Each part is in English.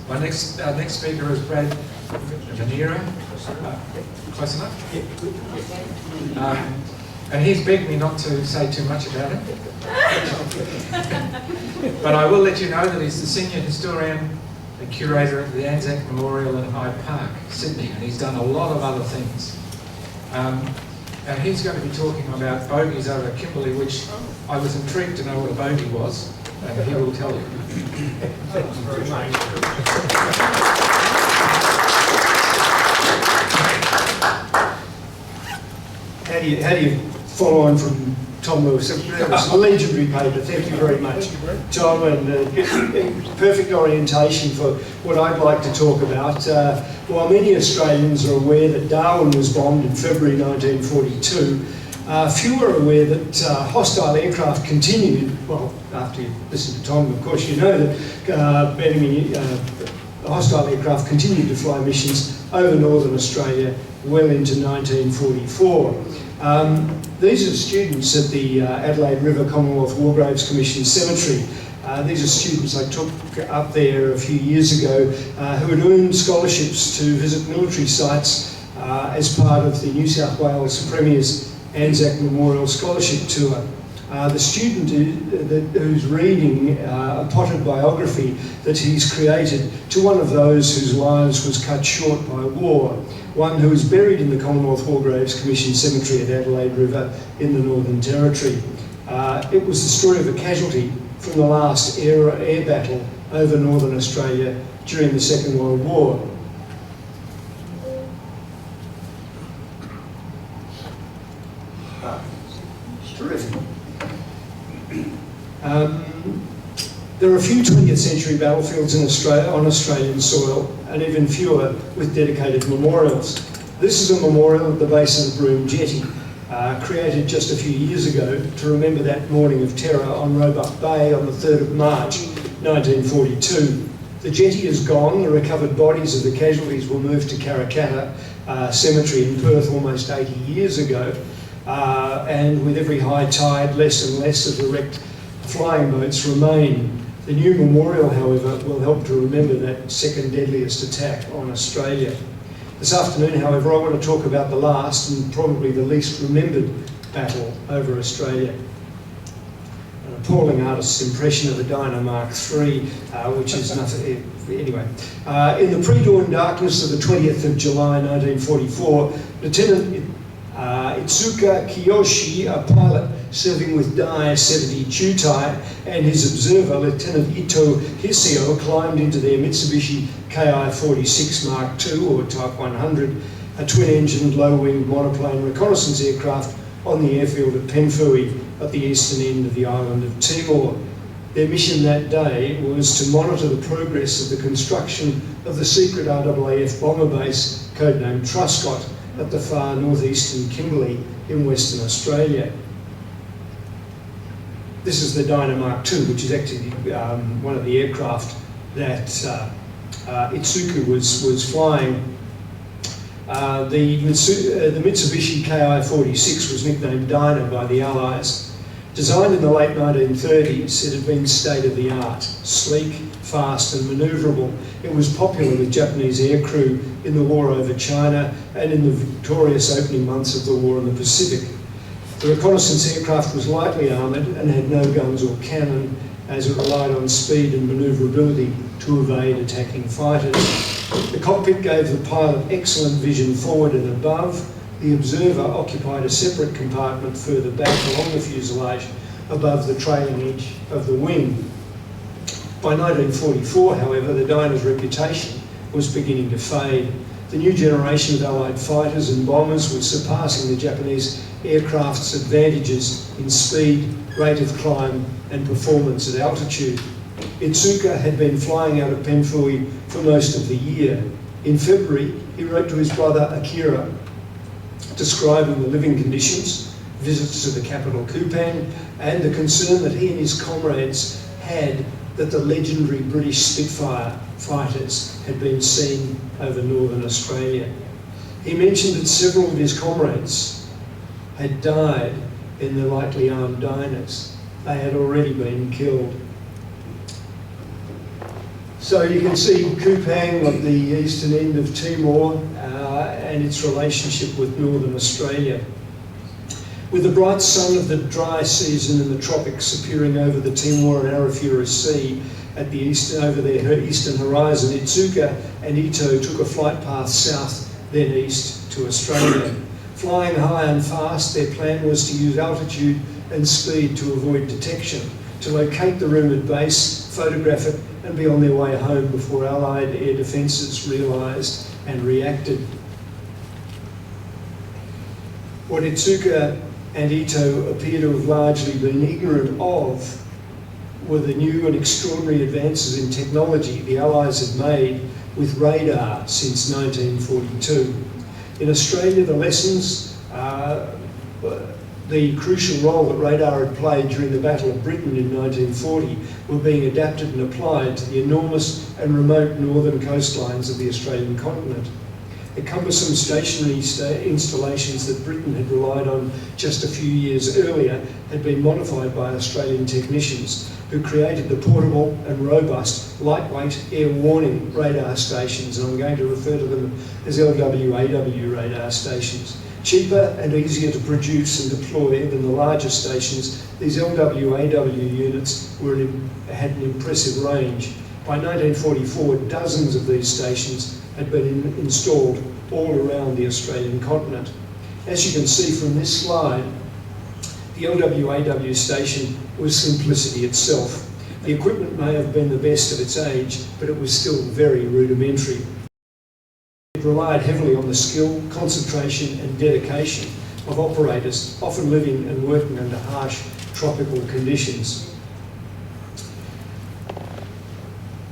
Our next speaker is Brent Manera. Close enough? And he's begged me not to say too much about him. But I will let you know that he's the senior historian and curator at the Anzac Memorial in Hyde Park, Sydney, and he's done a lot of other things. And he's going to be talking about bogeys over Kimberley, which I was intrigued to know what a bogey was, and he will tell you. Thank you very much. How do you follow on from Tom Lewis? That was a legendary paper. Thank you very much, Tom, and perfect orientation for what I'd like to talk about. While many Australians are aware that Darwin was bombed in February 1942, few are aware that hostile aircraft continued. Well, after you listen to Tom, of course, you know that enemy hostile aircraft continued to fly missions over northern Australia well into 1944. These are students at the Adelaide River Commonwealth War Graves Commission Cemetery. These are students I took up there a few years ago who had earned scholarships to visit military sites as part of the New South Wales Premier's Anzac Memorial Scholarship Tour. The student who's reading a potted biography that he's created to one of those whose lives was cut short by war, one who is buried in the Commonwealth War Graves Commission Cemetery at Adelaide River in the Northern Territory. It was the story of a casualty from the last air battle over Northern Australia during the Second World War. Terrific. There are a few 20th century battlefields in Australia, on Australian soil, and even fewer with dedicated memorials. This is a memorial at the base of the Broome Jetty, created just a few years ago to remember that morning of terror on Roebuck Bay on the 3rd of March 1942. The jetty is gone. The recovered bodies of the casualties were moved to Karrakatta Cemetery in Perth almost 80 years ago. And with every high tide, less and less of the wrecked flying boats remain. The new memorial, however, will help to remember that second deadliest attack on Australia. This afternoon, however, I want to talk about the last and probably the least remembered battle over Australia. An appalling artist's impression of a Dyna-Mark III, which is nothing. Anyway, in the pre-dawn darkness of the 20th of July 1944, Lieutenant Itsuka Kiyoshi, a pilot serving with Dai 70 Chutai, and his observer, Lieutenant Ito Hisio, climbed into their Mitsubishi Ki-46 Mark II, or Type 100, a twin-engined, low-winged monoplane reconnaissance aircraft on the airfield at Penfui at the eastern end of the island of Timor. Their mission that day was to monitor the progress of the construction of the secret RAAF bomber base, codenamed Truscott, at the far northeastern Kimberley in Western Australia. This is the Dyna-Mark II, which is actually one of the aircraft that Itsuka was flying. The Mitsubishi Ki-46 was nicknamed Dyna by the Allies. Designed in the late 1930s, it had been state-of-the-art, sleek, fast and manoeuvrable. It was popular with Japanese aircrew in the war over China and in the victorious opening months of the war in the Pacific. The reconnaissance aircraft was lightly armoured and had no guns or cannon, as it relied on speed and manoeuvrability to evade attacking fighters. The cockpit gave the pilot excellent vision forward and above. The observer occupied a separate compartment further back along the fuselage above the trailing edge of the wing. By 1944, however, the Dyna's reputation was beginning to fade. The new generation of Allied fighters and bombers was surpassing the Japanese aircraft's advantages in speed, rate of climb and performance at altitude. Itsuka had been flying out of Penfui for most of the year. In February, he wrote to his brother Akira, describing the living conditions, visits to the capital Kupang, and the concern that he and his comrades had that the legendary British Spitfire fighters had been seen over northern Australia. He mentioned that several of his comrades had died in the lightly armed Dynas. They had already been killed. So you can see Kupang on the eastern end of Timor and its relationship with northern Australia. With the bright sun of the dry season in the tropics appearing over the Timor and Arafura Sea at the over their eastern horizon, Itsuka and Ito took a flight path south, then east to Australia. Flying high and fast, their plan was to use altitude and speed to avoid detection, to locate the rumoured base, photograph it, and be on their way home before Allied air defences realised and reacted. What Itsuka and Ito appear to have largely been ignorant of were the new and extraordinary advances in technology the Allies had made with radar since 1942. In Australia, the lessons, the crucial role that radar had played during the Battle of Britain in 1940 were being adapted and applied to the enormous and remote northern coastlines of the Australian continent. The cumbersome stationary installations that Britain had relied on just a few years earlier had been modified by Australian technicians who created the portable and robust, lightweight air warning radar stations, and I'm going to refer to them as LWAW radar stations. Cheaper and easier to produce and deploy than the larger stations, these LWAW units had an impressive range. By 1944, dozens of these stations had been installed all around the Australian continent. As you can see from this slide, the LWAW station was simplicity itself. The equipment may have been the best of its age, but it was still very rudimentary. It relied heavily on the skill, concentration and dedication of operators, often living and working under harsh tropical conditions.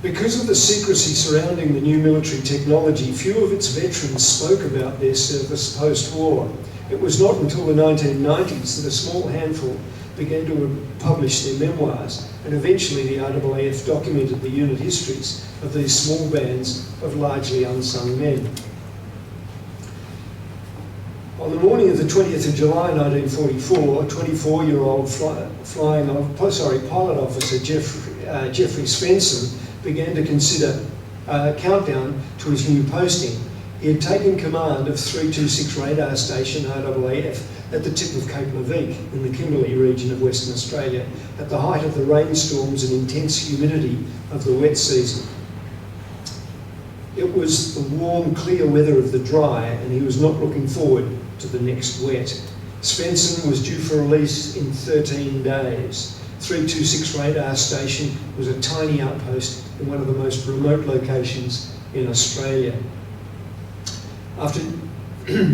Because of the secrecy surrounding the new military technology, few of its veterans spoke about their service post-war. It was not until the 1990s that a small handful began to publish their memoirs, and eventually the RAAF documented the unit histories of these small bands of largely unsung men. On the morning of the 20th of July 1944, a 24-year-old pilot officer, Jeffrey Svensson, began to consider a countdown to his new posting. He had taken command of 326 Radar Station, RAAF, at the tip of Cape Leveque in the Kimberley region of Western Australia, at the height of the rainstorms and intense humidity of the wet season. It was the warm, clear weather of the dry, and he was not looking forward to the next wet. Svensson was due for release in 13 days. 326 Radar Station was a tiny outpost in one of the most remote locations in Australia.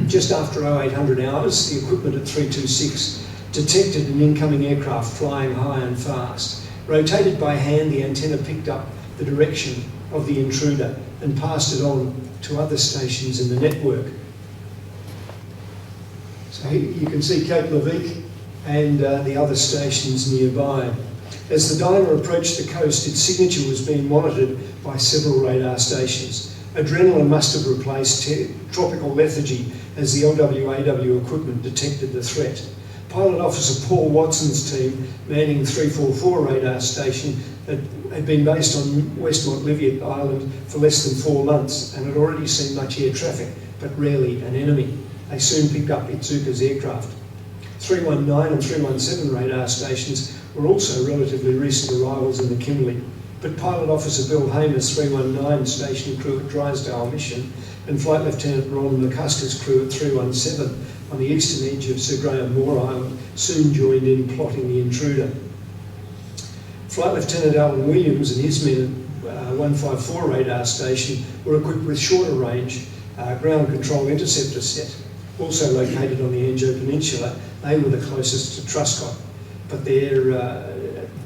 Just after 0800 hours, the equipment at 326 detected an incoming aircraft flying high and fast. Rotated by hand, the antenna picked up the direction of the intruder and passed it on to other stations in the network. So you can see Cape Leveque and the other stations nearby. As the dialer approached the coast, its signature was being monitored by several radar stations. Adrenaline must have replaced tropical lethargy as the LWAW equipment detected the threat. Pilot Officer Paul Watson's team, manning 344 radar station, had been based on West Montliviot Island for less than 4 months and had already seen much air traffic, but rarely an enemy. They soon picked up Itsuka's aircraft. 319 and 317 radar stations were also relatively recent arrivals in the Kimberley, but Pilot Officer Bill Hamer's 319 station crew at Drysdale Mission and Flight Lieutenant Ron McCuskers' crew at 317 on the eastern edge of Sir Graham Moore Island soon joined in plotting the intruder. Flight Lieutenant Alan Williams and his men at 154 radar station were equipped with shorter range ground control interceptor set, also located on the Anzac Peninsula. They were the closest to Truscott, but their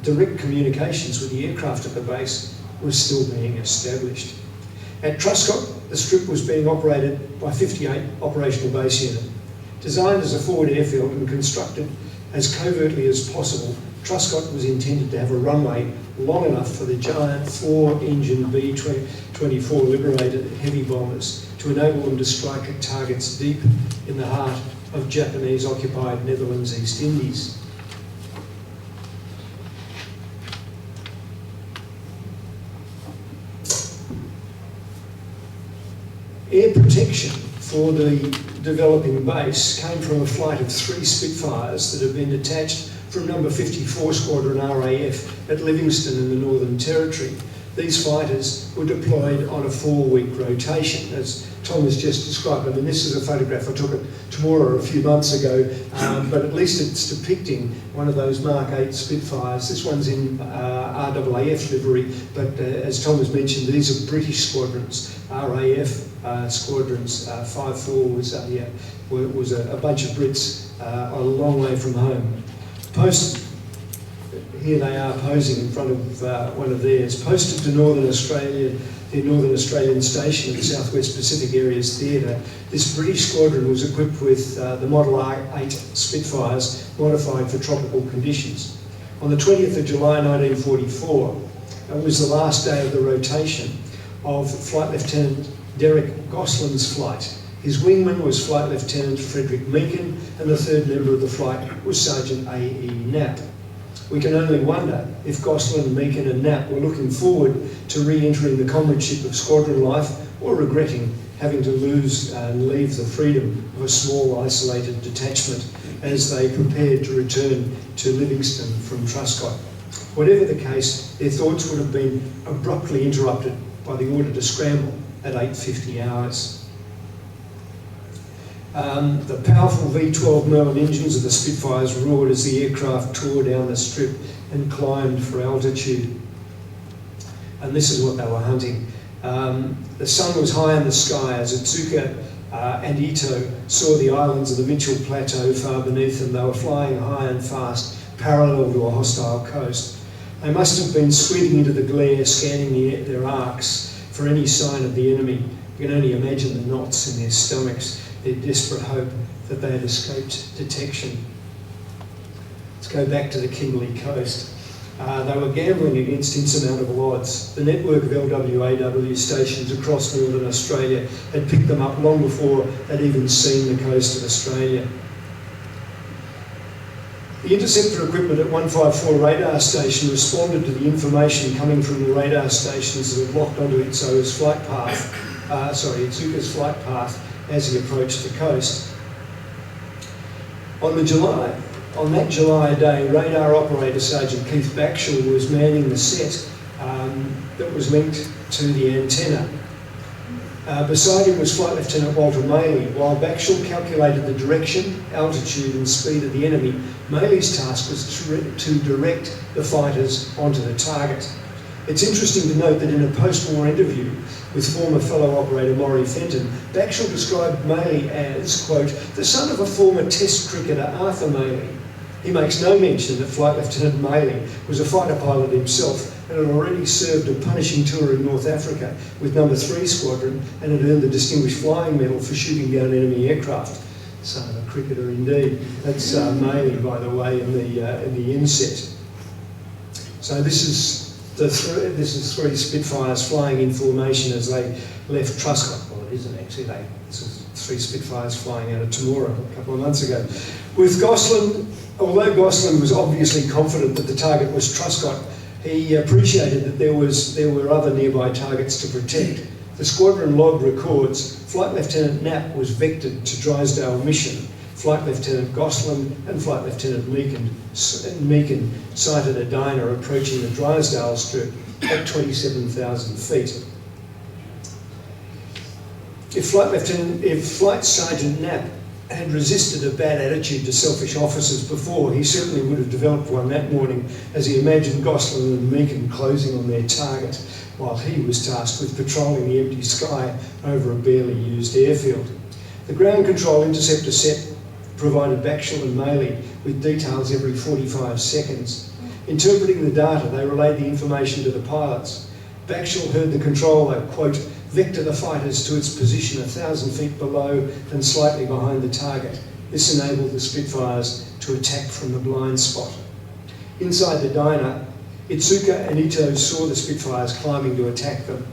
direct communications with the aircraft at the base was still being established. At Truscott, the strip was being operated by 58 Operational Base Unit. Designed as a forward airfield and constructed as covertly as possible, Truscott was intended to have a runway long enough for the giant 4-engine B-24 Liberator heavy bombers to enable them to strike at targets deep in the heart of Japanese-occupied Netherlands East Indies. Air protection for the developing base came from a flight of 3 Spitfires that had been detached from number 54 Squadron RAF at Livingston in the Northern Territory. These fighters were deployed on a 4-week rotation, as Tom has just described. I mean, this is a photograph, I took it tomorrow a few months ago, but at least it's depicting one of those Mark 8 Spitfires. This one's in RAAF livery, but as Tom has mentioned, these are British squadrons. RAF squadrons, 5-4 was a bunch of Brits a long way from home. Here they are posing in front of one of theirs. Posted to Northern Australia, the Northern Australian Station at the Southwest Pacific Areas Theatre, this British squadron was equipped with the Model R8 Spitfires modified for tropical conditions. On the 20th of July 1944, it was the last day of the rotation of Flight Lieutenant Derek Goslin's flight. His wingman was Flight Lieutenant Frederick Meakin, and the third member of the flight was Sergeant A.E. Knapp. We can only wonder if Goslin, Meakin and Knapp were looking forward to re-entering the comradeship of squadron life, or regretting having to lose and leave the freedom of a small isolated detachment as they prepared to return to Livingston from Truscott. Whatever the case, their thoughts would have been abruptly interrupted by the order to scramble at 8:50 hours. The powerful V12 Merlin engines of the Spitfires roared as the aircraft tore down the strip and climbed for altitude. And this is what they were hunting. The sun was high in the sky as Otsuka and Ito saw the islands of the Mitchell Plateau far beneath them. They were flying high and fast, parallel to a hostile coast. They must have been squinting into the glare, scanning their arcs for any sign of the enemy. You can only imagine the knots in their stomachs, their desperate hope that they had escaped detection. Let's go back to the Kimberley coast. They were gambling against insurmountable odds. The network of LWAW stations across Northern Australia had picked them up long before they'd even seen the coast of Australia. The interceptor equipment at 154 radar station responded to the information coming from the radar stations that had locked onto Itsuka's flight path as he approached the coast. On that July day, radar operator Sergeant Keith Backshall was manning the set that was linked to the antenna. Beside him was Flight Lieutenant Walter Maley. While Backshall calculated the direction, altitude and speed of the enemy, Maley's task was to direct the fighters onto the target. It's interesting to note that in a post-war interview with former fellow operator Maury Fenton, Backshall described Maley as, quote, the son of a former Test cricketer Arthur Maley. He makes no mention that Flight Lieutenant Maley was a fighter pilot himself and had already served a punishing tour in North Africa with No. 3 Squadron and had earned the Distinguished Flying Medal for shooting down enemy aircraft. Son of a cricketer indeed. That's Maley, by the way, in the inset. So this is 3 Spitfires flying in formation as they left Truscott. Well, it isn't actually. This is 3 Spitfires flying out of Temora a couple of months ago. With Goslin, although Goslin was obviously confident that the target was Truscott, he appreciated that there were other nearby targets to protect. The squadron log records Flight Lieutenant Knapp was vectored to Drysdale Mission. Flight Lieutenant Goslin and Flight Lieutenant Meakin sighted a diner approaching the Drysdale Strip at 27,000 feet. If Flight Sergeant Knapp had resisted a bad attitude to selfish officers before, he certainly would have developed one that morning as he imagined Goslin and Meakin closing on their target while he was tasked with patrolling the empty sky over a barely used airfield. The ground control interceptor set provided Backshall and Maley with details every 45 seconds. Interpreting the data, they relayed the information to the pilots. Backshall heard the controller, quote, vector the fighters to its position 1,000 feet below and slightly behind the target. This enabled the Spitfires to attack from the blind spot. Inside the diner, Otsuka and Ito saw the Spitfires climbing to attack them.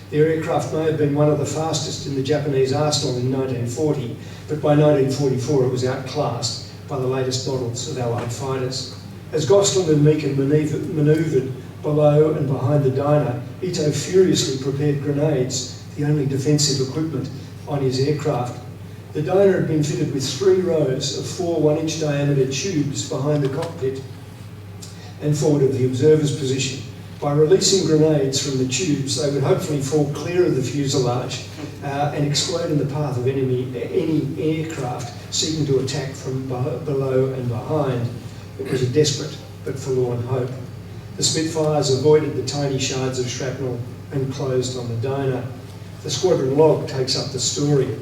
Their aircraft may have been one of the fastest in the Japanese arsenal in 1940, but by 1944 it was outclassed by the latest models of Allied fighters. As Goslin and Meakin manoeuvred below and behind the diner, Ito furiously prepared grenades the only defensive equipment on his aircraft. The Dyna had been fitted with 3 rows of 4 1-inch diameter tubes behind the cockpit and forward of the observer's position. By releasing grenades from the tubes, they would hopefully fall clear of the fuselage and explode in the path of any aircraft seeking to attack from below and behind. It was a desperate but forlorn hope. The Spitfires avoided the tiny shards of shrapnel and closed on the Dyna. The squadron log takes up the story.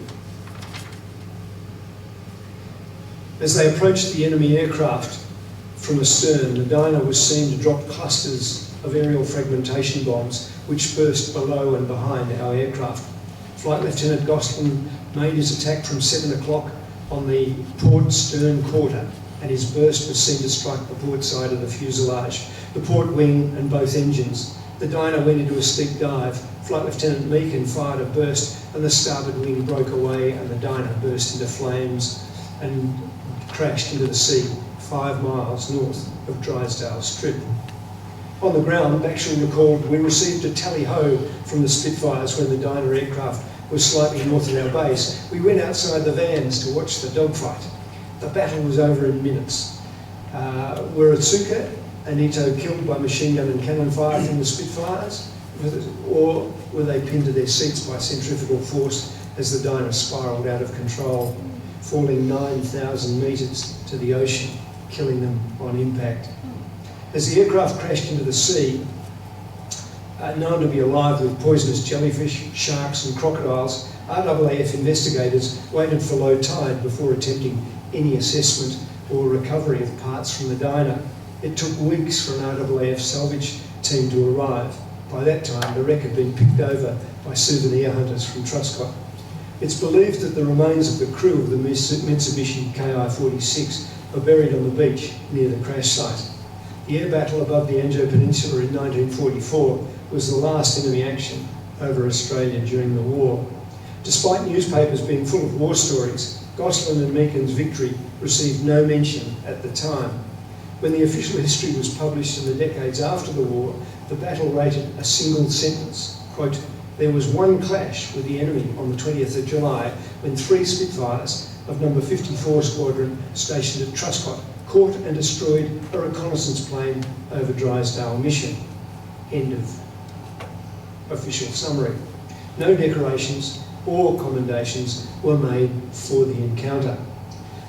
As they approached the enemy aircraft from astern, the Dyna was seen to drop clusters of aerial fragmentation bombs which burst below and behind our aircraft. Flight Lieutenant Gosling made his attack from 7 o'clock on the port stern quarter, and his burst was seen to strike the port side of the fuselage, the port wing and both engines. The Dyna went into a steep dive. Flight Lieutenant Meakin fired a burst and the starboard wing broke away and the Dyna burst into flames and crashed into the sea 5 miles north of Drysdale Strip. On the ground, Baxter recalled, we received a tally-ho from the Spitfires when the Dyna aircraft was slightly north of our base. We went outside the vans to watch the dogfight. The battle was over in minutes. Were Atsuka and Ito killed by machine gun and cannon fire from the Spitfires? Or were they pinned to their seats by centrifugal force as the Dyna spiralled out of control, falling 9,000 metres to the ocean, killing them on impact? As the aircraft crashed into the sea, known to be alive with poisonous jellyfish, sharks and crocodiles, RAAF investigators waited for low tide before attempting any assessment or recovery of parts from the Dyna. It took weeks for an RAAF salvage team to arrive. By that time, the wreck had been picked over by souvenir hunters from Truscott. It's believed that the remains of the crew of the Mitsubishi Ki-46 are buried on the beach near the crash site. The air battle above the Anzac Peninsula in 1944 was the last enemy action over Australia during the war. Despite newspapers being full of war stories, Gosling and Meakin's victory received no mention at the time. When the official history was published in the decades after the war, the battle rated a single sentence, quote, there was one clash with the enemy on the 20th of July when 3 Spitfires of number 54 Squadron stationed at Truscott caught and destroyed a reconnaissance plane over Drysdale Mission. End of official summary. No decorations or commendations were made for the encounter.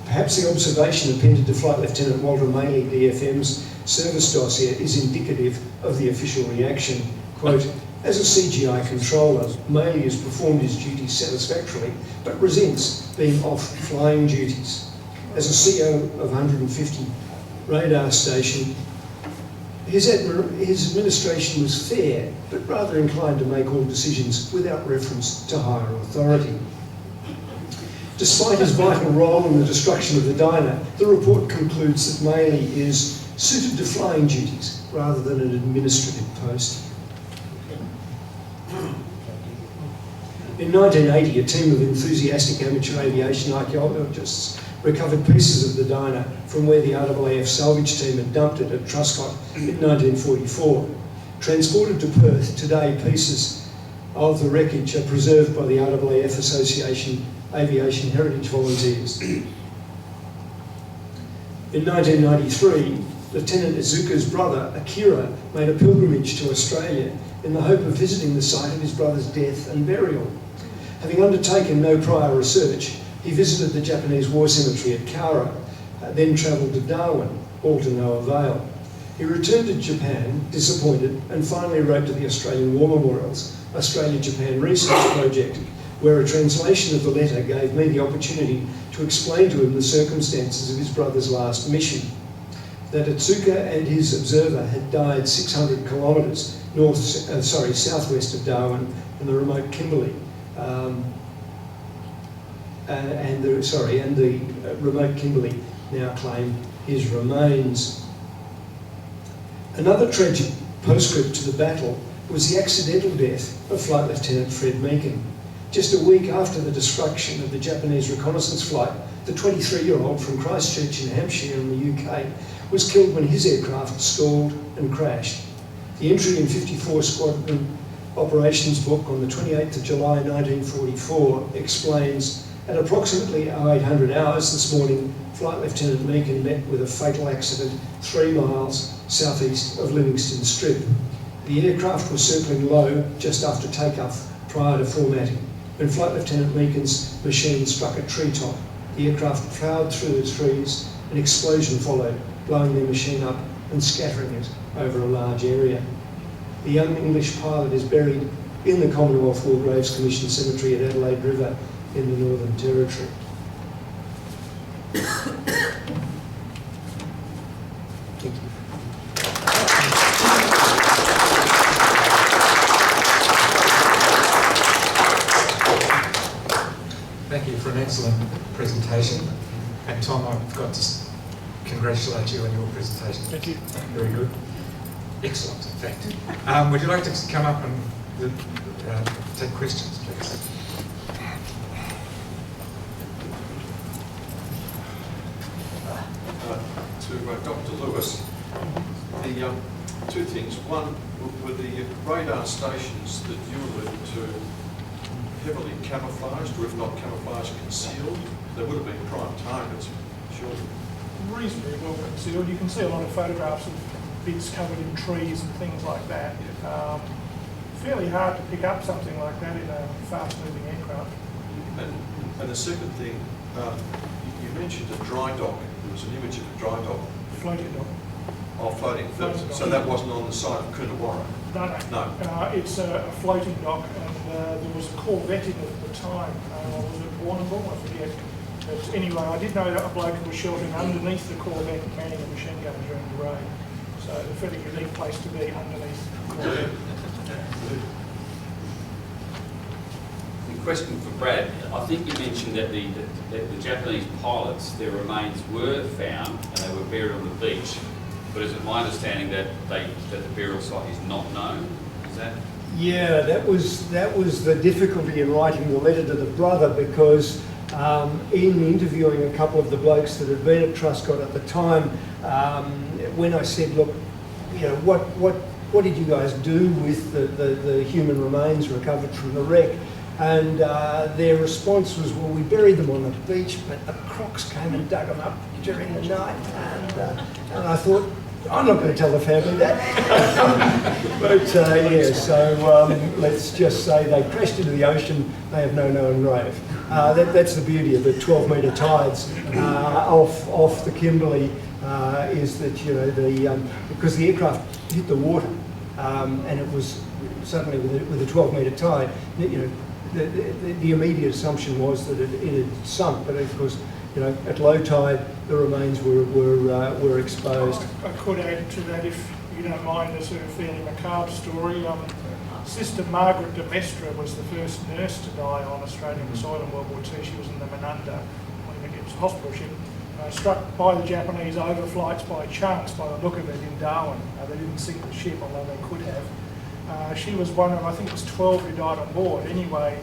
Perhaps the observation appended to Flight Lieutenant Walter Maley, DFM's service dossier, is indicative of the official reaction. Quote, as a CGI controller, Maley has performed his duties satisfactorily, but resents being off flying duties. As a CO of 150 radar station, his administration was fair, but rather inclined to make all decisions without reference to higher authority. Despite his vital role in the destruction of the Dyna, the report concludes that Maley is suited to flying duties rather than an administrative post. In 1980, a team of enthusiastic amateur aviation archaeologists recovered pieces of the Dyna from where the RAAF salvage team had dumped it at Truscott in 1944. Transported to Perth, today pieces of the wreckage are preserved by the RAAF Association Aviation Heritage Volunteers. In 1993, Lieutenant Izuka's brother, Akira, made a pilgrimage to Australia in the hope of visiting the site of his brother's death and burial. Having undertaken no prior research, he visited the Japanese War Cemetery at Kara, then travelled to Darwin, all to no avail. He returned to Japan, disappointed, and finally wrote to the Australian War Memorial's Australia-Japan Research Project, where a translation of the letter gave me the opportunity to explain to him the circumstances of his brother's last mission. That Atsuka and his observer had died 600 kilometres southwest of Darwin in the remote Kimberley, and the remote Kimberley now claim his remains. Another tragic postscript to the battle was the accidental death of Flight Lieutenant Fred Meakin. Just a week after the destruction of the Japanese reconnaissance flight, the 23-year-old from Christchurch in Hampshire in the UK was killed when his aircraft stalled and crashed. The entry in 54 Squadron operations book on the 28th of July 1944 explains, at approximately 0800 hours this morning, Flight Lieutenant Meakin met with a fatal accident 3 miles southeast of Livingston Strip. The aircraft was circling low just after takeoff prior to formatting. When Flight Lieutenant Meakin's machine struck a treetop, the aircraft ploughed through the trees. An explosion followed, blowing their machine up and scattering it over a large area. The young English pilot is buried in the Commonwealth War Graves Commission Cemetery at Adelaide River in the Northern Territory. Thank you. Thank you for an excellent presentation. And Tom, I've got to congratulate you on your presentation. Thank you. Very good. Excellent, in fact. Would you like to come up and take questions, please? To Dr. Lewis, the two things. One, were the radar stations that you alluded to heavily camouflaged, or if not camouflaged, concealed? They would have been prime targets, surely. Reasonably well concealed. You can see a lot of photographs of bits covered in trees and things like that. Fairly hard to pick up something like that in a fast-moving aircraft. And the second thing, you mentioned a dry dock. There was an image of a dry dock. Floating dock. Oh, floating. So that wasn't on the site of Coonawarra? No. It's a floating dock, and there was a Corvette in it at the time. Was it Warrnambool? I forget. But anyway, I did know that a bloke who was sheltering underneath the Corvette and manning a machine gun during the raid. So a fairly unique place to be underneath the Corvette. A question for Brad. I think you mentioned that the Japanese pilots, their remains were found and they were buried on the beach. But is it my understanding that the burial site is not known? Is that? Yeah, that was the difficulty in writing the letter to the brother, because in interviewing a couple of the blokes that had been at Truscott at the time, when I said, look, you know, what did you guys do with the human remains recovered from the wreck? And their response was, well, we buried them on the beach, but the crocs came and dug them up during the night. And I thought, I'm not going to tell the family that. But so let's just say they crashed into the ocean, they have no known grave. That's the beauty of the 12-metre tides off the Kimberley, is that, you know, because the aircraft hit the water, and it was suddenly with a 12-metre tide, you know, the immediate assumption was that it had sunk, but of course, you know, at low tide the remains were exposed. I could add to that, if you don't mind, a sort of fairly macabre story. Sister Margaret de Mestre was the first nurse to die on Australian soil in World War II. She was in the Manera, it was a hospital ship, struck by the Japanese overflights by chance, by the look of it, in Darwin. They didn't sink the ship, although they could have. She was one of, I think it was 12 who died on board. Anyway,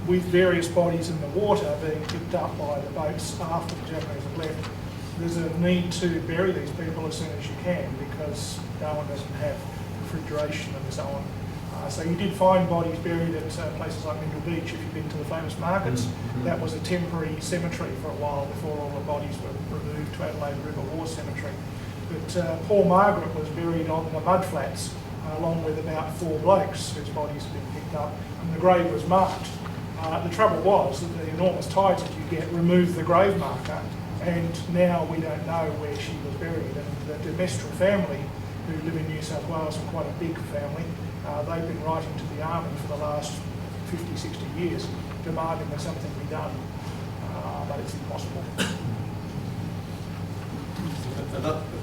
with various bodies in the water being picked up by the boats after the Japanese had left, there's a need to bury these people as soon as you can, because Darwin doesn't have refrigeration and so on. So you did find bodies buried at places like Middle Beach, if you've been to the famous markets. That was a temporary cemetery for a while before all the bodies were removed to Adelaide River War Cemetery. But poor Margaret was buried on the mudflats, along with about 4 blokes whose bodies had been picked up, and the grave was marked. The trouble was that the enormous tides that you get removed the grave marker, and now we don't know where she was buried. And the de Mestre family, who live in New South Wales, and quite a big family, they've been writing to the Army for the last 50, 60 years, demanding that something be done, but it's impossible.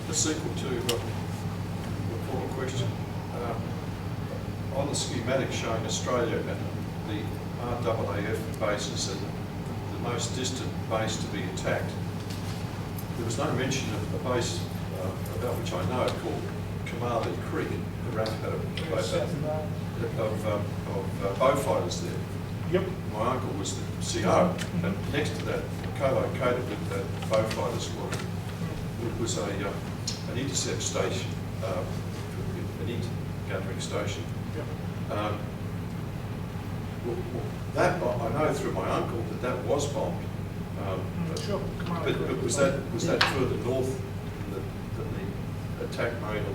A sequel to the former question. On the schematic showing Australia and the RAAF bases and the most distant base to be attacked, there was no mention of a base about which I know called Kimberley Creek. The RAF had a base of bow fighters there. Yep. My uncle was the CO, and next to that, co-located with that bow fighter squad, was an intercept station, an gathering station. Yep. That, I know through my uncle that was bombed. Sure. But was that further north than the attack made, or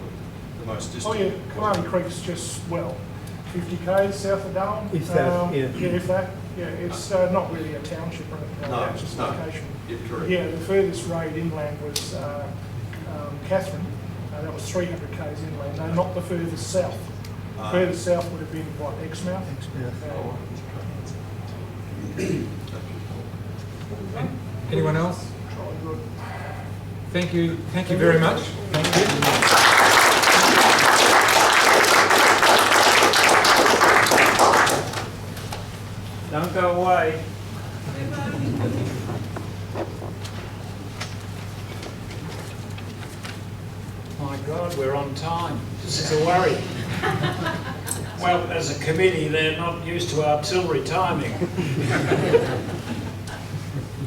the most distant? Oh yeah, Kimberley Creek's just, 50 k's south of Darwin. If that, yeah. Yeah, if that. Yeah, it's not really a township or anything like No, that, it's just a no. location. Yeah, correct. Yeah, the furthest raid inland was Catherine. That was 300 k's inland. No, not the furthest south. Furthest south would have been, what, Exmouth? Oh, Anyone else? Jolly good. Thank you very much. Thank you. Don't go away. My God, we're on time. This is a worry. Well, as a committee, they're not used to artillery timing.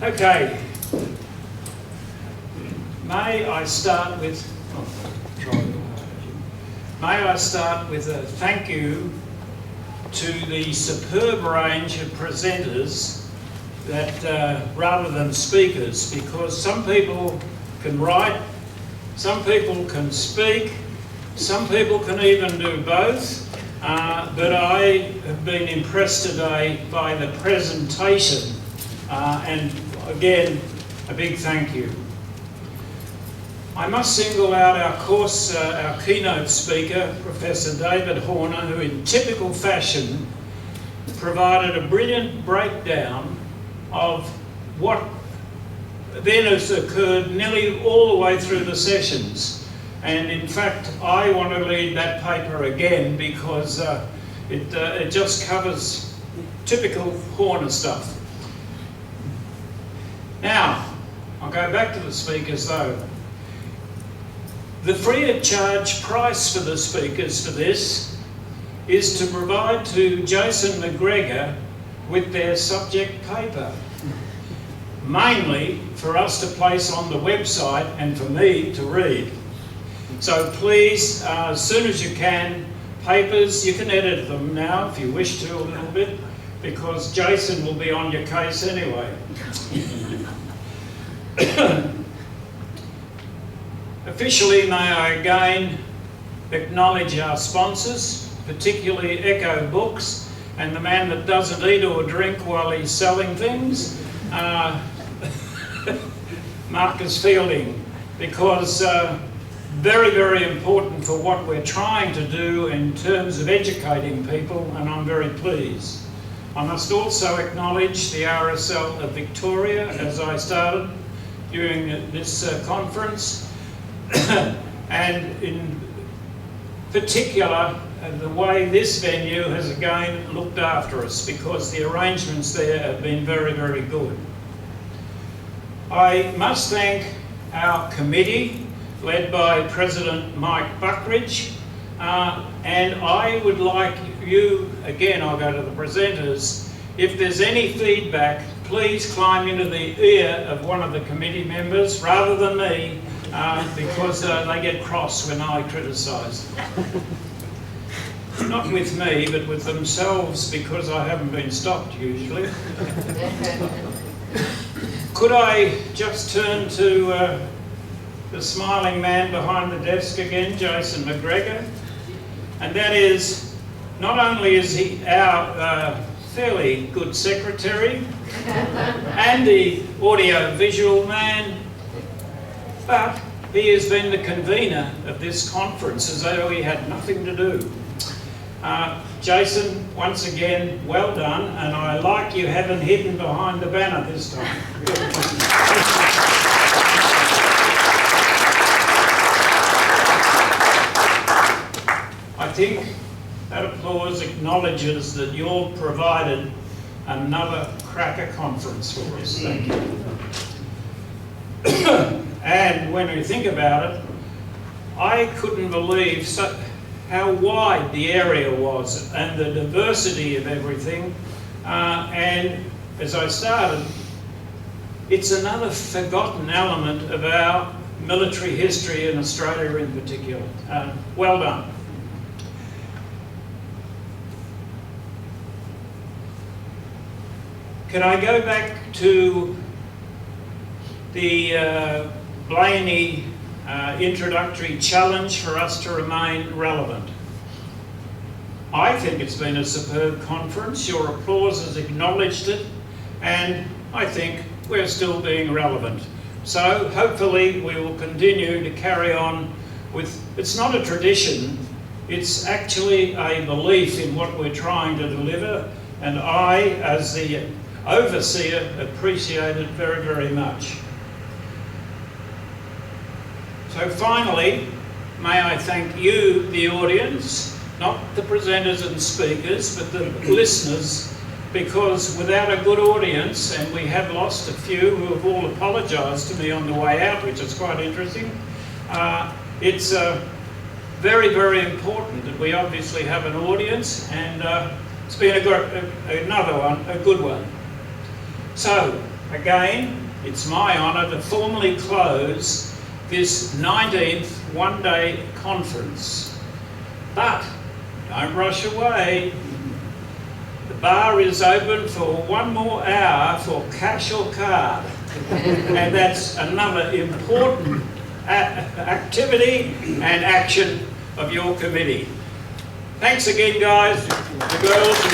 Okay. May I start with a thank you to the superb range of presenters that, rather than speakers, because some people can write, some people can speak, some people can even do both, but I have been impressed today by the presentation, and again, a big thank you. I must single out our keynote speaker, Professor David Horner, who in typical fashion provided a brilliant breakdown of what then has occurred nearly all the way through the sessions. And in fact, I want to lead that paper again because it just covers typical Horner stuff. Now, I'll go back to the speakers though. The free of charge price for the speakers for this is to provide to Jason McGregor with their subject paper, mainly for us to place on the website and for me to read. So please, as soon as you can, papers, you can edit them now if you wish to a little bit, because Jason will be on your case anyway. Officially, may I again acknowledge our sponsors, particularly Echo Books, and the man that doesn't eat or drink while he's selling things, Marcus Fielding, because very, very important for what we're trying to do in terms of educating people, and I'm very pleased. I must also acknowledge the RSL of Victoria, as I started during this conference, and in particular the way this venue has again looked after us, because the arrangements there have been very, very good. I must thank our committee led by President Mike Buckridge, and I would like you, again I'll go to the presenters, if there's any feedback, please climb into the ear of one of the committee members rather than me, because they get cross when I criticise. Not with me, but with themselves, because I haven't been stopped usually. Could I just turn to the smiling man behind the desk again, Jason McGregor? And that is, not only is he our fairly good secretary and the audio-visual man, but he has been the convener of this conference as though he had nothing to do. Jason, once again, well done, and I like you haven't hidden behind the banner this time. I think that applause acknowledges that you've provided another cracker conference for us. Thank you. And when we think about it, I couldn't believe how wide the area was and the diversity of everything. And as I started, it's another forgotten element of our military history in Australia in particular. Well done. Can I go back to the Blaney introductory challenge for us to remain relevant? I think it's been a superb conference. Your applause has acknowledged it, and I think we're still being relevant. So hopefully we will continue to carry on with, it's not a tradition, it's actually a belief in what we're trying to deliver, and I, as the overseer, appreciate it very, very much. So finally, may I thank you, the audience, not the presenters and speakers, but the listeners, because without a good audience, and we have lost a few who have all apologised to me on the way out, which is quite interesting, it's very, very important that we obviously have an audience, and it's been another one, a good one. So, again, it's my honour to formally close this 19th one-day conference. But don't rush away. The bar is open for one more hour for cash or card. And that's another important activity and action of your committee. Thanks again, guys, the girls, and